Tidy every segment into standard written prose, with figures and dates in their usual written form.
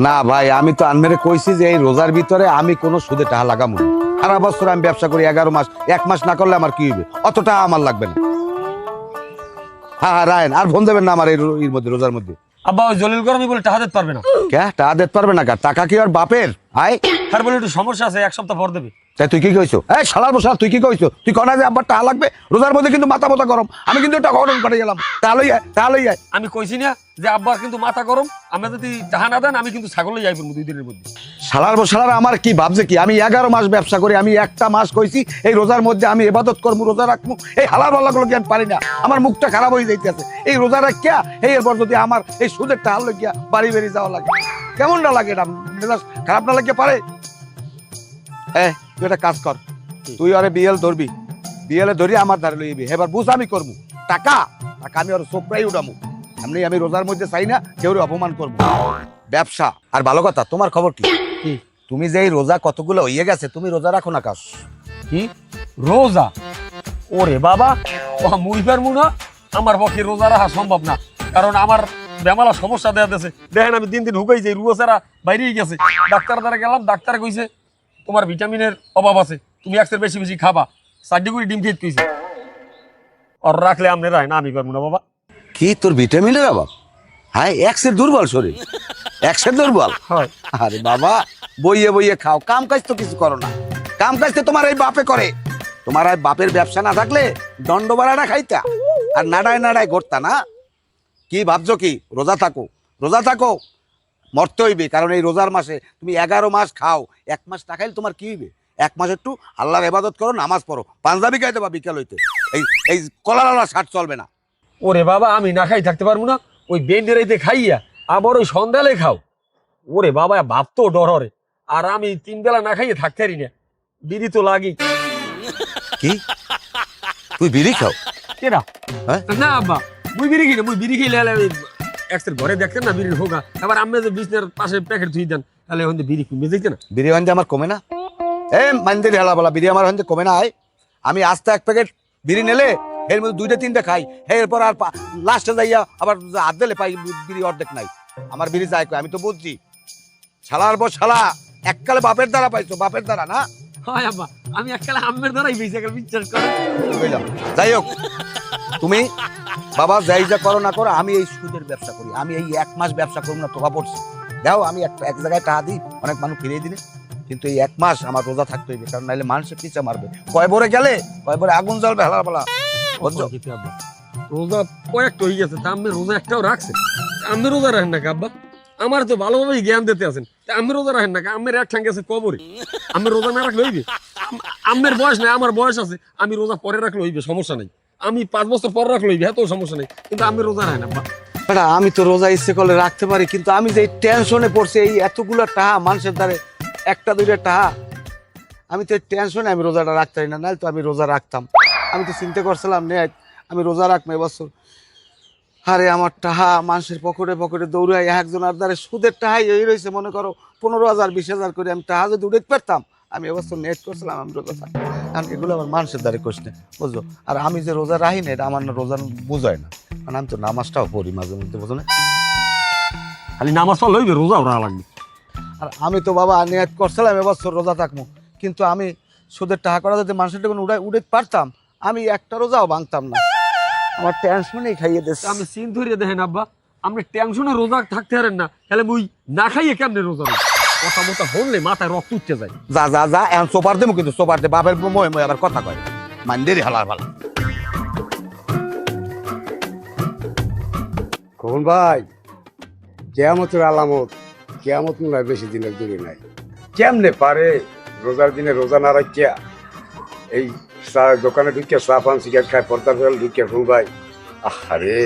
না ভাই, আমি তো আনমেরে কইছি যে এই রোজার ভিতরে আমি কোনো সুদে টাকা লাগাবো না। সারা বছর আমি ব্যবসা করি 11 মাস, 1 মাস না করলে আমার কি হইবে? অত টাকা আমার লাগবে না। হ্যাঁ হ্যাঁ রায়ন, আর ফোন দেবেন না আমার এর মধ্যে, রোজার মধ্যে। আব্বা ওই জলিল গরমি বলে টাকা দিতে পারবে না। কে টাকা দিতে পারবে না? টাকা কি আর বাপের? আয় তার বলে একটু সমস্যা আছে, 1 সপ্তাহ পর দেবে। তাই তুই কি কইছো? এই শালার বসাল, তুই কি কইছো? তুই কনা যে আব্বার টাকা লাগবে রোজার মধ্যে, কিন্তু মাথা মাথা গরম, আমি কিন্তু টাকা গরম করে গেলাম। তাহলেই আয়। আমি কইছি না যে আব্বার কিন্তু মাথা গরম, আমরা যদি টাকা না দেন আমি কিন্তু ছাগলে যাই 2 দিনের মধ্যে। শালার বসালার আমার কি ভাবছে কি? আমি 11 মাস ব্যবসা করি, আমি একটা মাস কইছি এই রোজার মধ্যে আমি ইবাদত করবো, রোজা রাখবো। এই হালার পাল্লাগুলো কি আমি পারি না? আমার মুখটা খারাপ হয়ে যাইতেছে এই রোজা রাখিয়া। এরপর যদি আমার এই সুদের টাকা লইয়া বাড়ি বেরিয়ে যাওয়া লাগে, কেমন না লাগে? এটা মেজাজ খারাপ না লাগে পারে? তুই একটা কাজ কর, তুই আরে বিএল ধরবি, বিএল ধরি আমার ধারে লইবি। এবার বুঝ আমি করবো টাকা আমি ওর চোপড়াই উঠামু। আমি রোজার মধ্যে চাই না কেউ অপমান করবো। ব্যবসা আর ভালো কথা। তোমার খবর কি? তুমি যে এই রোজা কতগুলো হইয়ে গেছে, তুমি রোজা রাখো না কাজ? কি রোজা? ওরে বাবা, ও মুইবার মুনা আমার পক্ষে রোজা রাখা সম্ভব না, কারণ আমার বেমালা সমস্যা দেয়া দিয়েছে। দেখেন আমি দিন দিন হুকাই যাই, রুয়াছাড়া বাইরেই গেছে। ডাক্তার দ্বারা গেলাম, ডাক্তার কইছে তোমার ভিটামিনের অভাব আছে, তুমি একসের বেশি বেশি খাবা, 4 করে ডিম খেতে কইছে। আর রাখলে আপনি রায় না, আমি পারবো না বাবা। কি তোর ভিটামিনের অভাব? হ্যাঁ, এক্সের দুর্বল শরীর, এক্সের দুর্বল। হয় আরে বাবা, বইয়ে বইয়ে খাও, কাম কাজ তো কিছু করো না। কাম কাজ তো তোমার এই বাপে করে। তোমার এই বাপের ব্যবসা না থাকলে দণ্ড বাড়াটা খাইতা, আর নাড়ায় নাড়ায় ঘটতা না। কি ভাবছো কি? রোজা থাকো, রোজা থাকো, মরতে হইবে। কারণ এই রোজার মাসে তুমি 11 মাস খাও, 1 মাস না খাইলে তোমার কি হইবে? 1 মাস একটু আল্লাহর ইবাদত করো, নামাজ পড়ো, পাঞ্জাবি গাইতে বা বিকেল হইতে। এই কলার শার্ট চলবে না। ওরে বাবা, আমি না খাই থাকতে পারবো না। ওই বেন্ডেরাইতে খাইয়া আবার ওই সন্ধ্যালে খাও। ওরে বাবা, ভাবতো ডর হরে। আর আমি 3 বেলা না খাইয়ে থাকতে পারি না, বিড়ি তো লাগি। কি তুই বিড়ি খাও? কেনা হ্যাঁ? না আব্বা, মুই বিড়ি খাই না। মুই বিড়ি খাইলে এক্সের ঘরে দেখতেন না বিড়ির হোগা। এবার আমি যে বিছনার পাশে প্যাকেট ধুই দেন, তাহলে এখন বিড়ি কমে যাইতে না। বিড়ি হান্ডি আমার কমে না? মানদের হেলা বলা, বিড়ি আমার হান্ডি কমে না। আমি আস্তে 1 প্যাকেট বিড়ি নেলে এর মধ্যে 2টা 3টা খাই। এরপর আর লাস্টে যাইয়া আবার হাত দিলে পাই বিড়ি অর্ধেক নাই। আমার বিড়ি যায় কই? আমি তো বুঝছি। শালার বো শালা, এককালে বাপের দ্বারা পাইছো, বাপের দ্বারা না। হয় আব্বা, আমি এককালে আম্মের দ্বারাই বেঁচে গেল, বিশ্বাস করে। বুঝলাম। যাই হোক, তুমি বাবা যাই যা করো না করো, আমি এই সুদের ব্যবসা করি। আমি এই 1 মাস ব্যবসা করবো না, তোকা পড়ছি। দাও, আমি এক জায়গায় টাকা দিই, অনেক মানুষ ফিরিয়ে দিলে। কিন্তু এই 1 মাস আমার রোজা থাকতে হইবে, কারণ নাহলে মানুষের পিছা মারবে। কয় ভরে গেলে কয় ভরে আগুন জ্বলবে হালার পালা। আব্বা রোজা কয়েকটা হয়ে গেছে, তা আমি রোজা একটাও রাখছে। আমি রোজা রাখেন না আব্বা? আমার তো ভালোভাবেই জ্ঞান দিতে আছেন, আমি রোজা রাখেন না। আমের এক ঠাং গেছে কবরে, আমি রোজা না রাখলে হইবে? আমের বয়স নাই, আমার বয়স আছে। আমি রোজা পরে রাখলে হইবে, সমস্যা নেই। আমি 5 বছর পর রাখলে হইবে, এত সমস্যা নেই। কিন্তু আমি রোজা রাখেন আব্বা। আমি তো রোজা ইচ্ছে করলে রাখতে পারি, কিন্তু আমি যে টেনশনে পড়ছি, এই এতগুলো টাকা মানুষের দ্বারে, 1টা 2টা টাকা, আমি তো টেনশনে আমি রোজাটা রাখতে পারি না। নাহলে তো আমি রোজা রাখতাম। আমি তো চিন্তা করছিলাম নে আমি রোজা রাখবো এবছর। আরে আমার টাহা মানুষের পকেটে পকেটে দৌড়াই, একজনের দ্বারে সুদের টাহাই এই রয়েছে, মনে করো 15,000 20,000 করে। আমি টাহা যদি উড়াইতে পারতাম, আমি এবছর নেট করছিলাম আমি রোজা থাকতাম। কারণ এগুলো আমার মানুষের দ্বারে কোশ না, বুঝলো? আর আমি যে রোজা রাখি না, এটা আমার না রোজা বুঝায় না। কারণ আমি তো নামাজটাও পড়ি মাঝে মধ্যে, বুঝলো না? খালি নামাজ পড়লে হইবে, রোজা ওরা লাগবে। আর আমি তো বাবা নেট করছিলাম এবছর রোজা থাকবো, কিন্তু আমি সুদের টাকা করা যদি মানুষের টাকা উড়াইতে পারতাম, আমি একটা রোজাও ভাঙতাম না। আমার টেনশনেই খাইয়ে দিচ্ছে। আমি চিন ধরিয়ে দেখেন আব্বা, আপনি টেনশনে রোজা থাকতে পারেন না, তাহলে মুই না খাইয়ে কেমনে রোজা রাখি? কথা মতো হলে মাথায় রক্ত উঠতে যায়। যা যা যা, এখন সোপার দেবো, কিন্তু সোপার দে বাপের মই মই আবার কথা কয় মানদেরই হালার ভালা। কখন ভাই, কেয়ামতের আলামত, কেয়ামত মনে হয় বেশি দিনের দূরে নাই। কেমনে পারে রোজার দিনে রোজা না রাখিয়া এই দোকানে ঢুকিয়া চা পান সিগারেট খায়, পর্দার ফেল ঢুকিয়া ঘুম ভাই। আরে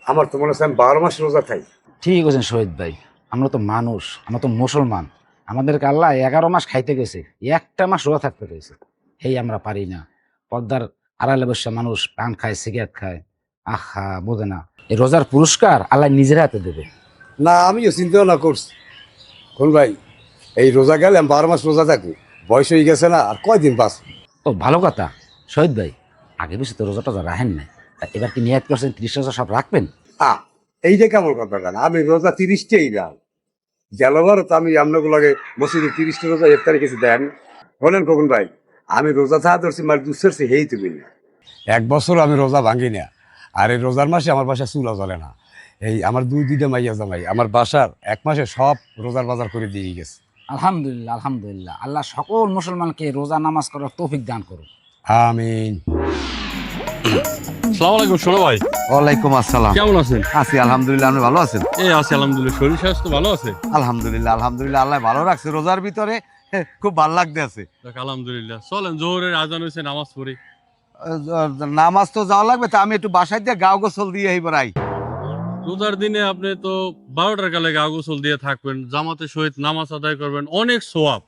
আমার তো মনে হচ্ছে আমি 12 মাস রোজা খাই। ঠিক আছেন শহীদ ভাই, আমরা তো মানুষ, আমরা তো মুসলমান। আমাদেরকে আল্লাহ 11 মাস খাইতে গেছে, 1টা মাস রোজা থাকতে গেছে। এই আমরা পারি না। পর্দার আড়ালে বসে মানুষ পান খায়, সিগারেট খায়, আহা বোঝে না। এই রোজার পুরস্কার আল্লাহ নিজের হাতে দেবে। না, আমিও চিন্তা না করছি। কোন ভাই, এই রোজা গেলে আমি 12 মাস রোজা থাকি, বয়স হয়ে গেছে না, আর কয়দিন বাঁচ। ও ভালো কথা শহীদ ভাই, আগে বেশি তো রোজা টোজা রাখেন নাই, তা এবার কি নিয়াত করছেন 30 রোজা সব রাখবেন? এইটা কেমন কথা জানা, আমি রোজা 30টাই রাখ। গেলবার তো আমি আপনাগুলোকে মসজিদে 30টা রোজা ইফতারি কিছু দেন বলেন খোকন ভাই, আমি রোজা থাকা ধরছি মানে দুসরছি হেই তুমি না। 1 বছর আমি রোজা ভাঙি না, আর এই রোজার মাসে আমার বাসা চুলা জ্বলে না। এই আমার দুইটা মাইয়া জামাই আমার বাসার 1 মাসে সব রোজার বাজার করে দিয়ে গেছে। আলহামদুলিল্লাহ, আলহামদুলিল্লাহ। আল্লাহ সকল মুসলমানকে রোজা নামাজ করার তৌফিক দান করুন। আমিন। আসসালামু আলাইকুম শোনো ভাই, ওয়ালাইকুম আসসালাম। কেমন আছেন? আছি আলহামদুলিল্লাহ, আপনি ভালো আছেন? এই আছি আলহামদুলিল্লাহ, শরীর স্বাস্থ্য ভালো আছে? আলহামদুলিল্লাহ আলহামদুলিল্লাহ, আল্লাহ ভালো রাখছে রোজার ভিতরে, খুব ভালো লাগতে আছে। দেখ আলহামদুলিল্লাহ, চলেন জোহরের আজান হয়েছে, নামাজ পড়ি। নামাজ তো যাওয়া লাগবে, তা আমি একটু বাসায় দিয়ে গাও গোসল দিয়ে এই বেড়াই। রোজার দিনে আপনি তো 12টার কালে গা গোসল দিয়ে থাকবেন, জামাতের সহিত নামাজ আদায় করবেন, অনেক সোয়াব।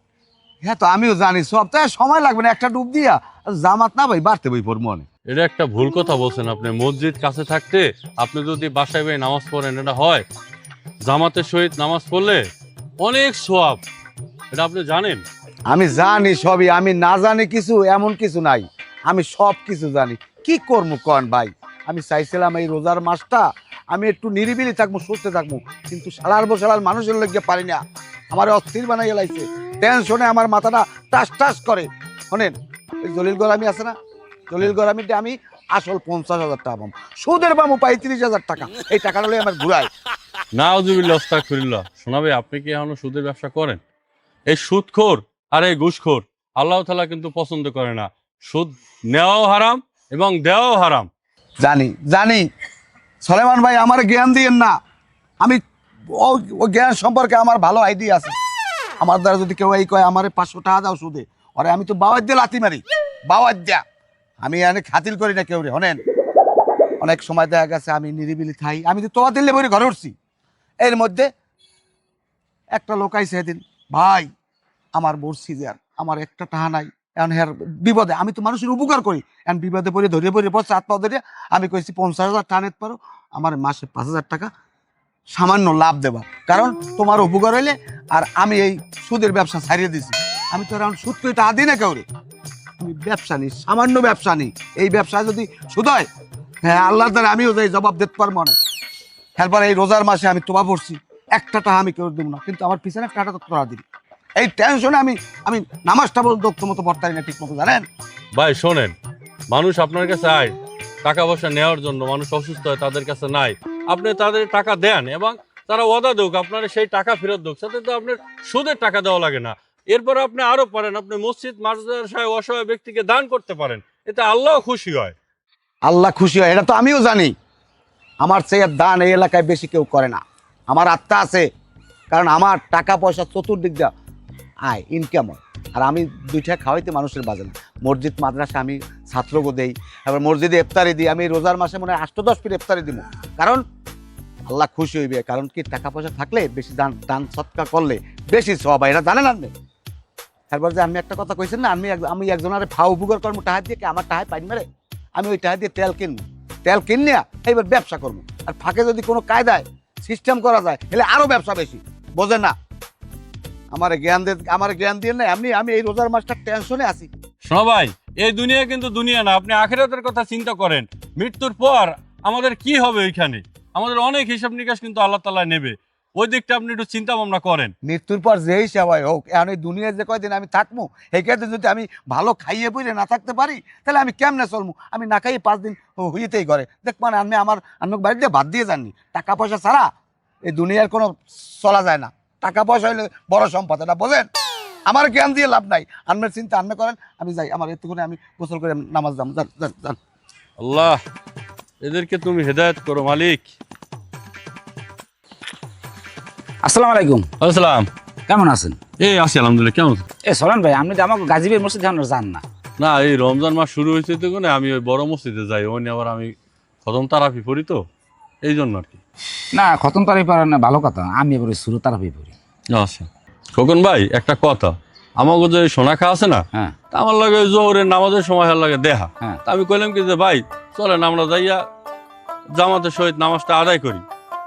হ্যাঁ তো আমিও জানি সপ্তাহে সময় লাগবে না, একটা ডুব দিয়া জামাত না ভাই বাড়তে বই পড়বো অনেক। এটা একটা ভুল কথা বলছেন আপনি। মসজিদ কাছে থাকতে আপনি যদি বাসায় বসে নামাজ পড়েন, এটা হয় জামাতের সহিত নামাজ পড়লে অনেক সোয়াব, এটা আপনি জানেন? আমি জানি সবই, আমি না জানি কিছু এমন কিছু নাই, আমি সব কিছু জানি। কি করবো কন ভাই, আমি চাইছিলাম এই রোজার মাসটা আমি একটু নিরিবিলি থাকবো, সুস্থ থাকবো, কিন্তু সালার বসালার মানুষের লোক পারি না, আমার অস্থির বানাই গেলাইছে। টেনশনে আমার মাথাটা টাস টাস করে। শোনেন, ওই জলিল গোলামি আছে না, জলিল গোলামিতে আমি আসল 50,000 টাকা পাবো, সুদের পাবো 35,000 টাকা। এই টাকাটা লই আমার ঘুরায়। নাউজুবিল্লাহ আস্তাগফিরুল্লাহ। শোনাবে, আপনি কি এখনো সুদের ব্যবসা করেন? এই সুদখোর আর এই ঘুষখোর আল্লাহ তাআলা কিন্তু পছন্দ করে না। সুদ নেওয়াও হারাম এবং দেওয়াও হারাম। জানি জানি সলেমান ভাই, আমার জ্ঞান দিয়েন না। আমি ও জ্ঞান সম্পর্কে আমার ভালো আইডিয়া আছে। আমার দ্বারা যদি কেউ এই কয় আমারে 500 টাকা দাও সুদে, ওরে আমি তো বাওয়ার দিয়ে লাথি মারি, বাওয়ার দিয়া। আমি এনে খাতির করি না কেউ রে। হনেন, অনেক সময় দেখা গেছে আমি নিরিবিলি খাই, আমি তো তোয়া দিল্লি বই ঘরে উঠছি, এর মধ্যে একটা লোক আইছে সেদিন, ভাই আমার বলছি যে আর আমার একটা টাকা নাই, এখন হ্যাঁ বিপদে, আমি তো মানুষের উপকার করি, এখন বিপদে পড়ে ধরে পড়ে পড়ছে হাত পা ধরে। আমি কইছি 50,000 টাকা নিতে পারো, আমার মাসে 5,000 টাকা সামান্য লাভ দেবা, কারণ তোমার উপকার হইলে। আর আমি এই সুদের ব্যবসা ছাড়িয়ে দিছি, আমি তো এখন সুদ করে টাকা দিই না কেউ রে। আমি ব্যবসা নিই, সামান্য ব্যবসা নিই, এই ব্যবসা যদি সুদ হয়, হ্যাঁ আল্লাহর দ্বারা আমিও যাই জবাব দিতে পারবো না। এরপর এই রোজার মাসে আমি তোবা পড়ছি, একটা টাকা আমি কেউ দেবো না, কিন্তু আমার পিছনে টাকা তো তোরা দিবি। এই টেনশনে আমি আমি নামাজটা বলতে মতো পড়তারি না ঠিক মতো, জানেন ভাই শোনেন, মানুষ আপনার কাছে আয় টাকা পয়সা নেওয়ার জন্য, মানুষ অসুস্থ হয় তাদের কাছে নাই, আপনি তাদের টাকা দেন এবং তারা ওয়াদা দেউক আপনার সেই টাকা ফেরত দেউক, সাথে তো আপনার সুদের টাকা দেওয়া লাগে না। এরপর আপনি আরো পারেন, আপনি মসজিদ মাদ্রাসায় অসহায় ব্যক্তিকে দান করতে পারেন, এতে আল্লাহ খুশি হয়। আল্লাহ খুশি হয়, এটা তো আমিও জানি। আমার চেয়ে দান এই এলাকায় বেশি কেউ করে না, আমার আত্মা আছে, কারণ আমার টাকা পয়সা চতুর্দিক যা আয় ইনকাম হয়। আর আমি 2 টাকা খাওয়াইতে মানুষের বাজে না। মসজিদ মাদ্রাসা আমি ছাত্রকে দেই, এবার মসজিদে ইফতারি দিই। আমি রোজার মাসে মনে হয় 8-10 ফিট ইফতারি দিব, কারণ আল্লাহ খুশি হইবে। কারণ কি, টাকা পয়সা থাকলে বেশি দান দান সৎকার করলে বেশি সব হয়, এটা জানেন আপনি। এরপর যে আমি একটা কথা কইছেন না, আমি একজনের ফাও উপকার করবো টাকা দিয়ে, কি আমার টাকায় পাইনি মেরে আমি ওই টাকা দিয়ে তেল কিনবো, তেল কিনিয়া এইবার ব্যবসা করবো। আর ফাঁকে যদি কোনো কায়দায় সিস্টেম করা যায় তাহলে আরো ব্যবসা বেশি, বোঝেন না? আমার জ্ঞান দিয়ে না এমনি আমি এই রোজার মাসটা টেনশনে আছি। শোনো ভাই, এই দুনিয়া কিন্তু দুনিয়া না, আপনি আখিরাতের কথা চিন্তা করেন। মৃত্যুর পর আমাদের কি হবে ওইখানে, আমাদের অনেক হিসাব নিকাশ কিন্তু আল্লাহ তাআলা নেবে, ওই দিকটা আপনি একটু চিন্তা ভাবনা করেন। মৃত্যুর পর যেই সেবাই হোক, এখন এই দুনিয়ায় যে কয়দিন আমি থাকবো, এই কয়দিন যদি আমি ভালো খাইয়ে পড়ে না থাকতে পারি, তাহলে আমি কেমনে চলবো? আমি না খাইয়ে 5 দিন হইতেই ঘরে দেখ, মানে আমি আমার বাড়ি দিয়ে ভাত দিয়ে যাননি। টাকা পয়সা ছাড়া এই দুনিয়ার কোনো চলা যায় না, টাকা পয়সা হইলে বড় সম্পদ, এটা বোঝেন? আমার জ্ঞান দিয়ে লাভ নাই, আন্নের চিন্তা আন্নে করেন, আমি যাই আমার এতক্ষণে আমি গোসল করে নামাজ দাম যান। আল্লাহ এদেরকে তুমি হেদায়েত করো মালিক। আসসালামু আলাইকুম। আসসালাম। কেমন আছেন? এই আছি আলহামদুলিল্লাহ। কেমন? সলেন ভাই, আপনি তো আমাকে গাজীপুর মসজিদ যান না? না, এই রমজান মাস শুরু হয়েছে তো, আমি ওই বড় মসজিদে যাই, ওই নিয়ে আবার আমি খতম তারাফি পড়ি তো, এই জন্য আর কি। না, খতম তারাফি পড়েন না, ভালো কথা। আমি এবার সুরত তারাফি পড়ি। আচ্ছা খোকন ভাই, একটা কথা, আমাকে যে সোনা খা আছে না, হ্যাঁ, তা আমার লাগে জোহরের নামাজের সময় লাগে দেখা, হ্যাঁ। তা আমি কইলাম কি যে ভাই চলেন আমরা যাইয়া জামাতের সহিত নামাজটা আদায় করি,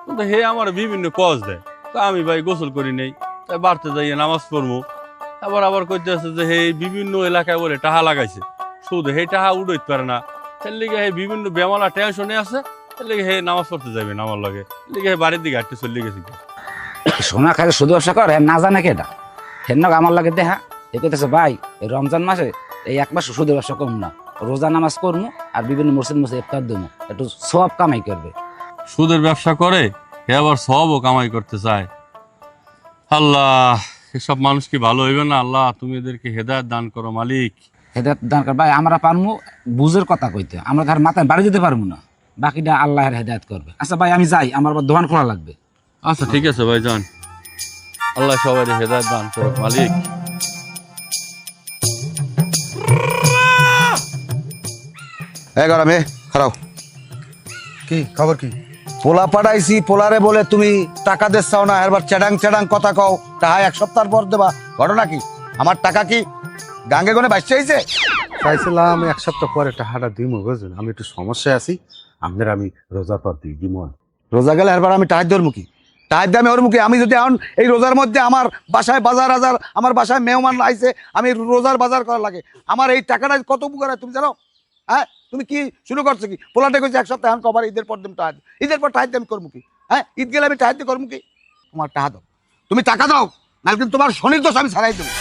কিন্তু হে আমার বিভিন্ন কজ দেয়, তা আমি ভাই গোসল করি নেই, তাই বাড়তে যাইয়া নামাজ পড়বো। আবার কইতে আছে যে হে বিভিন্ন এলাকায় বলে টাহা লাগাইছে, শুধু হে টাহা উড়াইতে পারে না, এর লিগে হে বিভিন্ন বেমালা টেনশনে আছে, এর লিগে হে নামাজ পড়তে যাবে না আমার লাগে, এর লিগে হে বাড়ির দিকে হাঁটতে চলে গেছি। সোনা খাই শুধু ব্যবসা কর না জানে কেটা হেন আমার লাগে দেখা এ কইতেছে ভাই এই রমজান মাসে এই 1 মাস শুধু ব্যবসা করবো না, রোজা নামাজ করবো আর বিভিন্ন মসজিদ ইফতার দেবো, একটু সব কামাই করবে। সুদের ব্যবসা করে হে আবার সবও কামাই করতে চায়। আল্লাহ, এসব মানুষ কি ভালো হইবে না? আল্লাহ তুমি এদেরকে হেদায়েত দান করো মালিক। হেদায়েত দরকার ভাই, আমরা পারবো বুঝের কথা কইতে, আমরা তার মাথায় বাড়ি দিতে পারবো না, বাকিটা আল্লাহর হেদায়েত করবে। আচ্ছা ভাই আমি যাই, আমার আবার দোকান খোলা লাগবে। আচ্ছা ঠিক আছে ভাই যান, আল্লাহ সবাই হেদায়েত দান করো মালিক। গরমে খারাও কি খবর কি? পোলা পাঠাইছি, পোলারে বলে তুমি টাকা দিচ্ছাও না, এবার চেডাং চেডাং কথা কও, টাকা 1 সপ্তাহ পর দেবা। ঘটনা কি? আমার টাকা কি গাঙ্গে গনে বাঁচতে হয়েছে? চাইছিলাম 1 সপ্তাহ পরে টাকাটা দিব, বুঝলেন? আমি একটু সমস্যায় আছি, আপনার আমি রোজার পর দিই দিব। রোজা গেলে এবার আমি টাকা দেওয়ার মুখী, টাকা দিয়ে আমি ওর মুখে। আমি যদি এখন এই রোজার মধ্যে আমার বাসায় বাজার আজার, আমার বাসায় মেহমান আইছে, আমি রোজার বাজার করা লাগে, আমার এই টাকাটা কত উপকার হয় তুমি জানো? হ্যাঁ, তুমি কি শুরু করছো কি? পোলাটা কইছে 1 সপ্তাহ এখন কবার, ঈদের পর দিন টাকা, ঈদের পর টাকা দিয়ে আমি করবো কি? হ্যাঁ, ঈদ গেলে আমি টাকা দিয়ে করবো কি? তোমার টাকা দাও, তুমি টাকা দাও, না কিন্তু তোমার শনির দোষ আমি ছাড়াই দেবো।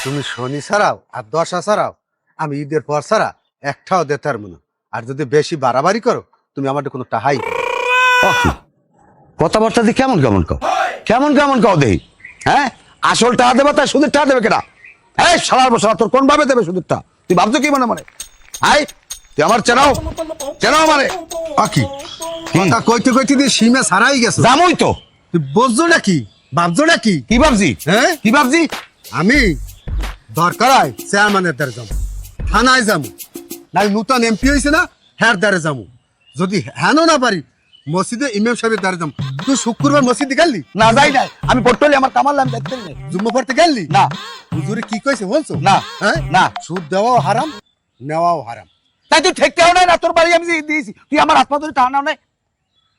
তুমি শনি ছাড়াও আর 10 ছাড়াও, আমি ঈদের পর ছাড়া একটাও দিতে পারবো না। আর যদি বেশি বাড়াবাড়ি করো, তুমি আমার কোনো টাহাই কথাবার্তা দিয়ে কেমন কেমন কও, কেমন কেমন কও দেই? হ্যাঁ, আসল টাকা দেবে তাই সুদের টাকা দেবে কেনা? এই সালার বছর তোর কোন ভাবে দেবে সুদের টাকা? তুই ভাবছো কি মনে মনে? আই তুই আমার চেনাও, চেনাও মানে কি কথা কইতে কইতে দিয়ে সীমা ছাড়াই গেছে। জামই তো, তুই বুঝছো নাকি, ভাবছো নাকি? কি ভাবছি? হ্যাঁ, কি ভাবছি? আমি দরকার হয় চেয়ারম্যানের দ্বারে যাবো, থানায় যাবো, নাই নূতন এমপি হয়েছে না, হ্যার দ্বারে যাবো। যদি হ্যানও না পারি, মসজিদে ইমাম সাহেবের দ্বারে যাবো। তুই শুক্রবার মসজিদে গেলি না? যাই নাই, আমি পড়তলি আমার কামালাম দেখতে নেই। জুম্মা পড়তে গেলি না। হুজুরে কি কইছে বলছো? না। হ্যাঁ না, সুদ দেওয়াও হারাম, নেওয়াও হারাম। তাই তুই ঠেকতেও নাই না, তোর বাড়ি আমি দিয়েছি, তুই আমার হাত পা ধরে টাকা নাও নাই।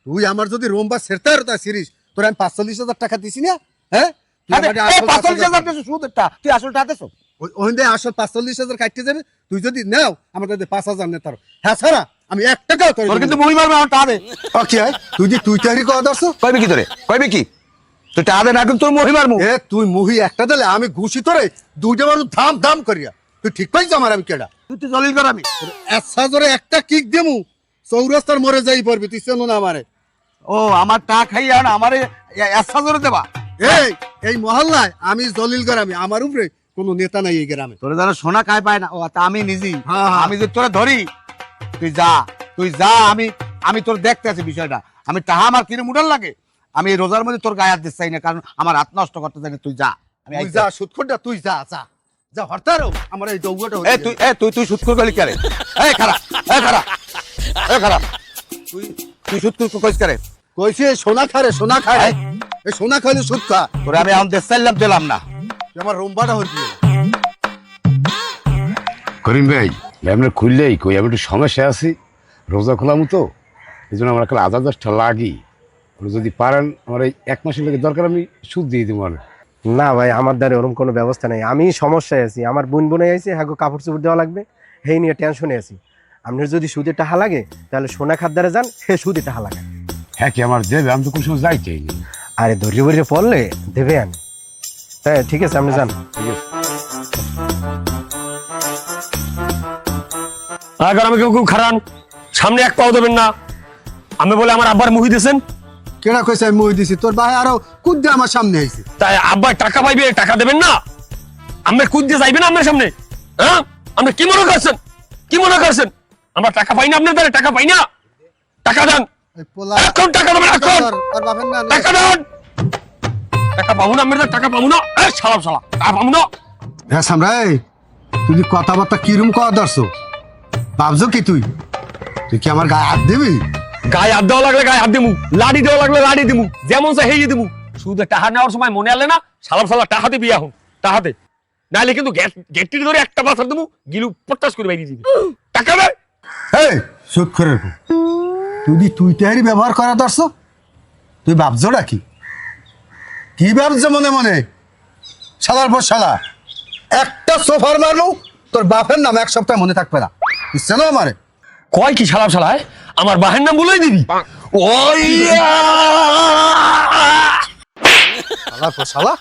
তুই আমার যদি রোম বা সেরতে তা সিরিজ, তোর আমি 45,000 টাকা দিছি না? হ্যাঁ, তুই আমাকে এই আসল 45,000 টাকা সুদের টাকা, তুই আসল টাকা দেছো? ওইখানে আসল 45,000 কাটতে যাবে। তুই যদি নেও আমার কাছে 5,000 নেতার, হ্যাঁ ছাড়া আমি 1 টাকাও তোর তোর কিন্তু মুই মারবে, আমার টাকা দে। কি হয়? তুই যে তুই তারি কয়া দর্শ, কইবি কি তোরে? কইবি কি? তুই টাকা দে না, কিন্তু তোর মহি মারমু। এ তুই মুহি একটা দিলে আমি ঘুষি তোরে 2টা মানুষ ধাম ধাম করিয়া। তুই ঠিক পাইছ আমার আমি কেডা? তুই তো জলিল কর আমি। আচ্ছা জোরে একটা কিক দেমু, চৌরাস্তার মরে যাই পড়বি, তুই চেনো না আমারে। ও আমার টাকা খাইয়া না আমারে এসা জোরে দেবা? এই মহল্লায় আমি জলিল গ্রামে, আমার উপরে কোনো নেতা নাই এই গ্রামে। তোরে যারা সোনা খায় পায় না, ও তা আমি নিজেই। হ্যাঁ, হ্যাঁ। আমি যে তোরে ধরি, তুই যা, তুই যা, আমি তোর দেখতে আছি বিষয়টা। আমি টাহা আমার কিনে মুডাল লাগে, আমি এই রোজার মধ্যে তোর গায়ে হাত দিতে চাই না, কারণ আমার হাত নষ্ট করতে চাই না। তুই যা, আমি তুই যা সুৎখোরটা, তুই যা যা যা হরতারও আমার এই দৌড়টা। তুই সুদ করে গেলি কারে? এই খারাপ, এই খারাপ, এই খারাপ, তুই সুদ করে কইস কারে? কইছে সোনা খারে, সোনা খায়, এই সোনা খাইলে সুদ খা। তোরে আমি এখন দেশ চাইলাম, দিলাম না। তুই আমার রোমবাটা হইলি। করিম ভাই, আমরা খুললেই কই আমি একটু সমস্যা আছি, রোজা খোলামু তো, এই জন্য আমার কাছে 1000 লাগি। যদি পারেন আমার এই 1 মাসের লেগে দরকার, আমি সুদ দিয়ে দিব। না ভাই, আমার দ্বারা ওরকম কোনো ব্যবস্থা নেই, আমি সমস্যায় আছি, আমার বোন বোনে আইছে, হ্যাঁ কাপড় চোপড় দেওয়া লাগবে, সেই নিয়ে টেনশনে আছি। আপনার যদি সুদের টাকা লাগে তাহলে সোনা খাদ্দারে যান, সে সুদে টাকা লাগান। হ্যাঁ কি আমার দেবে? আমি তো কোনো সময় যাই চাইনি। আরে ধৈর্য বৈর্য পড়লে দেবে আমি। হ্যাঁ ঠিক আছে, আপনি যান। ঠিক আছে। আগার আমি কেউ খারান সামনে 1 পাও দেবেন না। আমি বলে আমার আব্বার মুহি দিয়েছেন, কেনা কইছে আমি মুই দিছি? তোর ভাই আরো কুদ্দে আমার সামনে আইছে। তাই আব্বার টাকা পাইবে, টাকা দেবেন না? আমি কুদ দিয়ে যাইবেন আপনার সামনে? হ্যাঁ, আপনি কি মনে করছেন? কি মনে করছেন আমরা টাকা পাই না? আপনার দ্বারা টাকা পাই না? টাকা দেন, এই পোলা এখন টাকা দেবেন, এখন আর বাপের না টাকা দেন। টাকা পাবো না, আমরা টাকা পাবো না। সালাম সালাম, টাকা পাবো না। হ্যাঁ সামরাই, তুই কথাবার্তা কিরম কয়া দর্শ? ভাবছো কি তুই? তুই কি আমার গায়ে হাত দিবি? গায়ে হাত দেওয়া লাগলে গায়ে হাত দিমু, লাড়ি দেওয়া লাগলে লাড়ি দিমু, যেমন চাই হেয়ে দিমু। শুধু টাকা নেওয়ার সময় মনে আলে না, সালাম সালাম টাকাতে বিয়া হোক, টাকাতে নাহলে কিন্তু গেটটি ধরে একটা বাছার দেবো, গিলু পটাশ করে বাইরে দিবি। টাকা দে। এই সুদ করে তুই তাহারি ব্যবহার করা দর্শ? তুই ভাবছো নাকি? কি ভাবছো মনে মনে? শালার পর শালা একটা সোফার মারলো, তোর বাপের নাম 1 সপ্তাহ মনে থাকবে না, বুঝছে না আমারে? কয় কি সালাম সালায় আমার বাহের নাম বলেই দিবি? ওই শালার পর শালা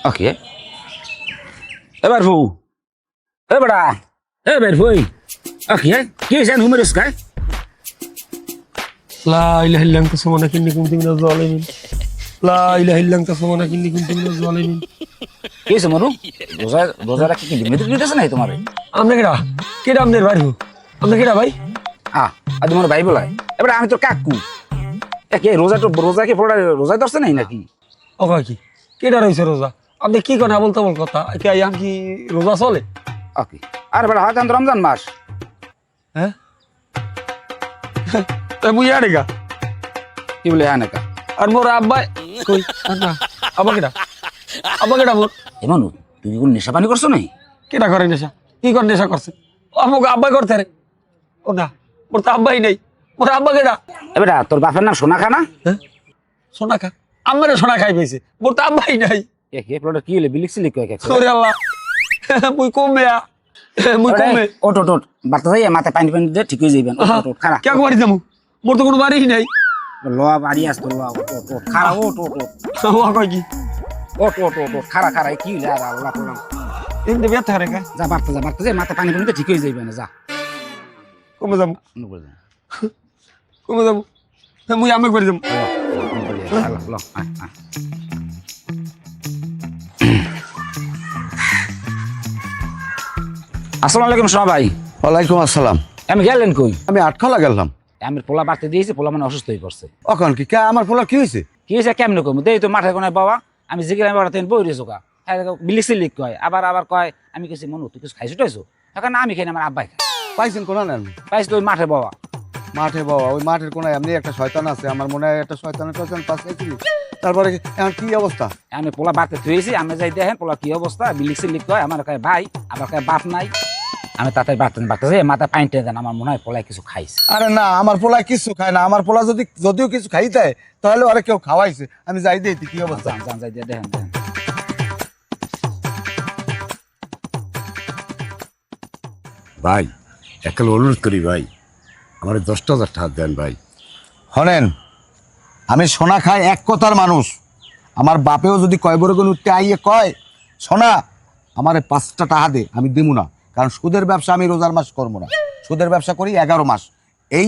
ওকে এবার ভু এ বড়া এবার ভুই ওকে কি জান হুমরিস গায় লা ইলাহা ইল্লা আনতা সুবহানাকা ইন্নী কুনতু মিনাজ জালিমিন লা ইলাহা ইল্লা আনতা সুবহানাকা ইন্নী কুনতু মিনাজ জালিমিন কি হইছে মরু রোজা রোজা রাখি কি মেদুক দিতেছ নাই তোমারে আমনে কেডা আমনের ভাই আমনে কেডা ভাই আর তোমার ভাই বলাই এবার আমি তো কাকু একে রোজা তো রোজা কি পড়া রোজা ধরছে নাই নাকি ও কি কেডা রইছে রোজা আপনি কি কথা বলতে বল কথা কি আম কি রোজা চলে ওকে আরে বড় হাত রমজান মাস হ্যাঁ তাই মুই আড়েগা কি বলে হ্যাঁ নাকা আর মোর আব্বা কই না আব্বা কেডা মোর এমনু তুই কোন নেশা পানি করছো নাই কেডা করে নেশা কি করে নেশা করছে আমাকে আব্বাই করতে রে ও না মোর তো আব্বাই নাই মোর আব্বা কেডা এবার তোর বাপের নাম সোনা খানা হ্যাঁ সোনা খা আমারে সোনা খাই পেয়েছে মোর তো আব্বাই নাই একে প্রোডা কি হলে বিলিক সিলিক কয় কাছে ওরে আল্লাহ মুই কমে মুই কমে ওট ওট ওট বাতা যাই মাথায় পানি পানি দে ঠিক হয়ে যাইবেন ওট ওট খারা কে বাড়ি যাবো মোর তো কোনো বাড়ি নাই লোয়া বাড়ি আসতো লোয়া ওট ওট ওট খারা ওট ওট ওট ও কই কি ওট ওট ওট ওট খারা খারা কি হলে আর আল্লাহ প্রণাম এমনি ব্যথা রে কা যা বাড়তে যা মাথায় পানি পানি দে ঠিক হয়ে যাইবেন যা কমে যাবো অন্য করে যা কমে যাবো মুই আমি করে যাবো ল আসসালামু আলাইকুম সোনা ভাই ওয়ালাইকুম আসসালাম আমি গেলেন কই আমি আটখলা গেলাম আমি পোলা বাড়তে দিয়েছি পোলা মানে অসুস্থ হয়ে পড়ছে অখন কি কে আমার পোলা কি হয়েছে কি হয়েছে কেমনে কম দেই তো মাঠে কোনায় বাবা আমি জিজ্ঞাসা বাবা তেন বই রয়েছো কা হ্যাঁ বিলিক সিলিক কয় আবার কয় আমি কিছু মনু তুই কিছু খাইছো টাইছো এখন না আমি খাই না আমার আব্বাই খাই পাইছেন কোন নেন পাইছি তো ওই মাঠে বাবা মাঠে বাবা ওই মাঠের কোনায় এমনি একটা শয়তান আছে আমার মনে হয় একটা শয়তানের পাশে ছিল তারপরে এখন কি অবস্থা আমি পোলা বাড়তে থুয়েছি আমি যাই দেখেন পোলা কি অবস্থা বিলিক সিলিক কয় আমার কয় ভাই আবার কয় বাপ নাই আমি তাতে বাড়তে যাই মাথা পাইনটে দেন আমার মনে হয় পোলায় কিছু খাইছে আরে না আমার পোলা কিছু খায় না আমার পোলা যদিও কিছু খাইতে তাহলে আরে কেউ খাওয়াইছে আমি যাই দিই কি অবস্থা যান যাই দিয়ে দেখেন দেখেন ভাই একাল অনুরোধ করি ভাই আমার 10,000 টাকা দেন ভাই। হনেন আমি সোনা খাই এক কথার মানুষ আমার বাপেও যদি কয় বড় কোন উঠতে আইয়ে কয় সোনা আমার 5টা টাকা দে আমি দেবো না কারণ সুদের ব্যবসা আমি রোজার মাস করবো না সুদের ব্যবসা করি 11 মাস এই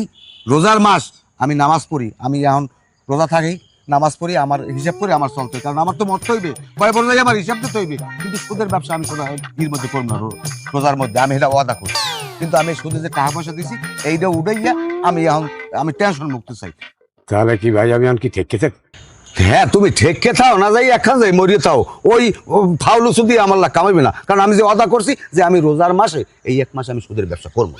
রোজার মাস আমি নামাজ পড়ি আমি এখন রোজা থাকি নামাজ পড়ি আমার হিসাব করে আমার চলতে কারণ আমার তো মত হইবে কয় বড় আমার হিসাব দিতে হইবে কিন্তু সুদের ব্যবসা আমি সোনা এর মধ্যে করবো না রোজার মধ্যে আমি এটা ওয়াদা করি কিন্তু আমি সুদে যে টাকা পয়সা দিছি এইটা উঠাইয়া আমি টেনশন মুক্ত চাই তাহলে কি ভাই আমি কি ঠেকে থাক হ্যাঁ তুমি ঠেকে থাও না যাই একখান যাই মরিয়ে থাও ওই ফাউলু সুদি আমার লাগ কামাইবে না কারণ আমি যে ওয়াদা করছি যে আমি রোজার মাসে এই 1 মাসে আমি সুদের ব্যবসা করবো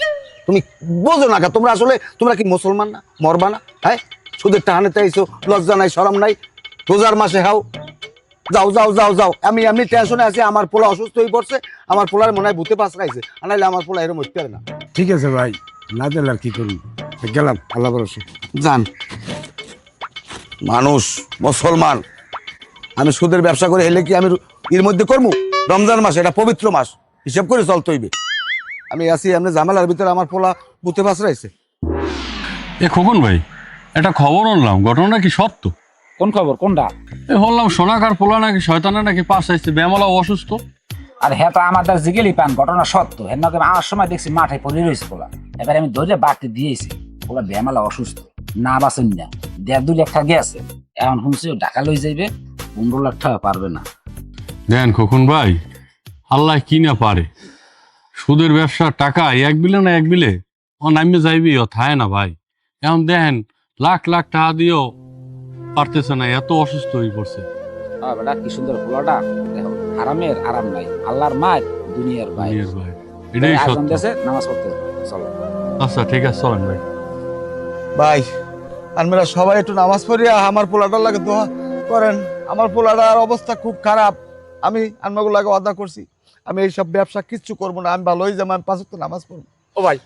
তুমি বোঝো না তোমরা আসলে তোমরা কি মুসলমান না মরবা না হ্যাঁ সুদের টাহানেতে আইছো লজ্জা নাই শরম নাই রোজার মাসে হাও যাও যাও যাও যাও আমি টেনশনে আছি আমার পোলা অসুস্থ হয়ে পড়ছে আমার পোলার মনে হয় ভূতে পাশ খাইছে আনাইলে আমার পোলা এরকম হইতে পারে না ঠিক আছে ভাই না দিলে আর কি করুন গেলাম আল্লাহ ভরসা জান মানুষ মুসলমান আমি সুদের ব্যবসা করে হেলে কি আমি এর মধ্যে করবো রমজান মাস এটা পবিত্র মাস হিসাব করে চলতে হইবে আমি আছি এমনি ঝামেলার ভিতরে আমার পোলা বুতে পাশ রাইছে এ খোকন ভাই একটা খবর আনলাম ঘটনা কি সত্য কোন খবর কোনটা এ বললাম সোনাকার পোলা নাকি শয়তানা নাকি পাশ আসছে বেমলা অসুস্থ আর হ্যাঁ তো আমার দ্বার জিগেলি পান ঘটনা সত্য হ্যাঁ নাকি আমার সময় দেখছি মাঠে পড়ে রয়েছে পোলা এবার আমি ধরে বাড়তে দিয়েছি পোলা বেমালা অসুস্থ না বাসেন না 1.5 লাখ টাকা গেছে এখন শুনছি ঢাকা লই যাইবে 15 লাখ টাকা পারবে না দেন খোকন ভাই আল্লাহ কি না পারে সুদের ব্যবসার টাকা 1 বিলে না 1 বিলে ও নামে যাইবি ও থায় না ভাই এখন দেখেন লাখ লাখ টাকা দিয়েও পারতেছে না এত অসুস্থ হয়ে পড়ছে বেটা কি সুন্দর পোলাটা দেখো আরামের আরাম নাই আল্লাহর মার দুনিয়ার ভাই দুনিয়ার ভাই এটাই সত্য নামাজ পড়তে চলো আচ্ছা ঠিক আছে চলেন ভাই ভাই আমরা সবাই একটু নামাজ পড়িয়া আমার পোলাটার লাগে দোয়া করেন আমার পোলাটার অবস্থা খুব খারাপ আমি আনমাগুলাকে ওয়াদা করছি আমি এইসব ব্যবসা কিচ্ছু করবো না আমি ভালো হয়ে যাবো আমি 5 ওয়াক্ত নামাজ পড়বো ও ভাই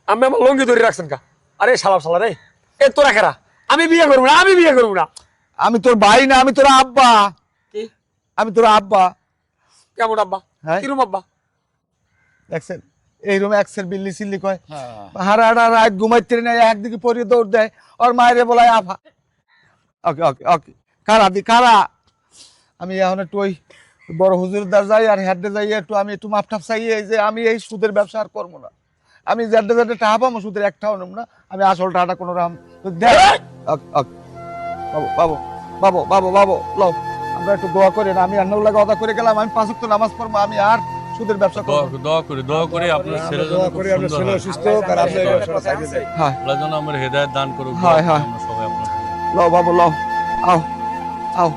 আমি আমার লঙ্গি ধরে রাখছেন কা আরে শালা রে এ তোরা খেরা আমি বিয়ে করবো না আমি তোর ভাই না আমি তোর আব্বা কি আমি তোর আব্বা কেমন আব্বা? হ্যাঁ কিরম আব্বা? দেখছেন এই রুমে একসের বিল্লি সিল্লি কয় হারা হারা রাত ঘুমাইতে নেই একদিকে পরে দৌড় দেয় ওর মায়েরে বলায় আফা। ওকে ওকে ওকে কারা আমি এখন একটু ওই বড় হুজুরদার যাই আর হেডে যাই একটু আমি একটু মাপটাপ চাই এই যে আমি এই সুদের ব্যবসা আর করবো না। আমি যাদের যাদের টাকা পাবো সুদের একটাও নেব না। আমি আসল টাকাটা কোনো রকম বাবু বাবু বাবু বাবু বাবু লও আমরা একটু দোয়া করি না। আমি আন্নাউল্লাহ কথা করে গেলাম আমি 5 ওয়াক্ত নামাজ পড়বো। আমি আর সুদের ব্যবসা করবো না। দোয়া করে আপনার ছেলে যেন খুব সুন্দর হয়। সুস্থ হোক আর আপনি এই ব্যবসাটা ছাইড়ে দেন। হ্যাঁ আল্লাহ যেন আমার হেদায়েত দান করুক। হয়, হয়। আমরা সবাই আপনার লও বাবু লও আও আও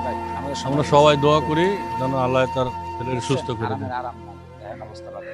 ভাই আমাদের আমরা সবাই দোয়া করি যেন আল্লাহ তার ছেলের সুস্থ করে দেন। আরাম না, দেখেন অবস্থা বাজে।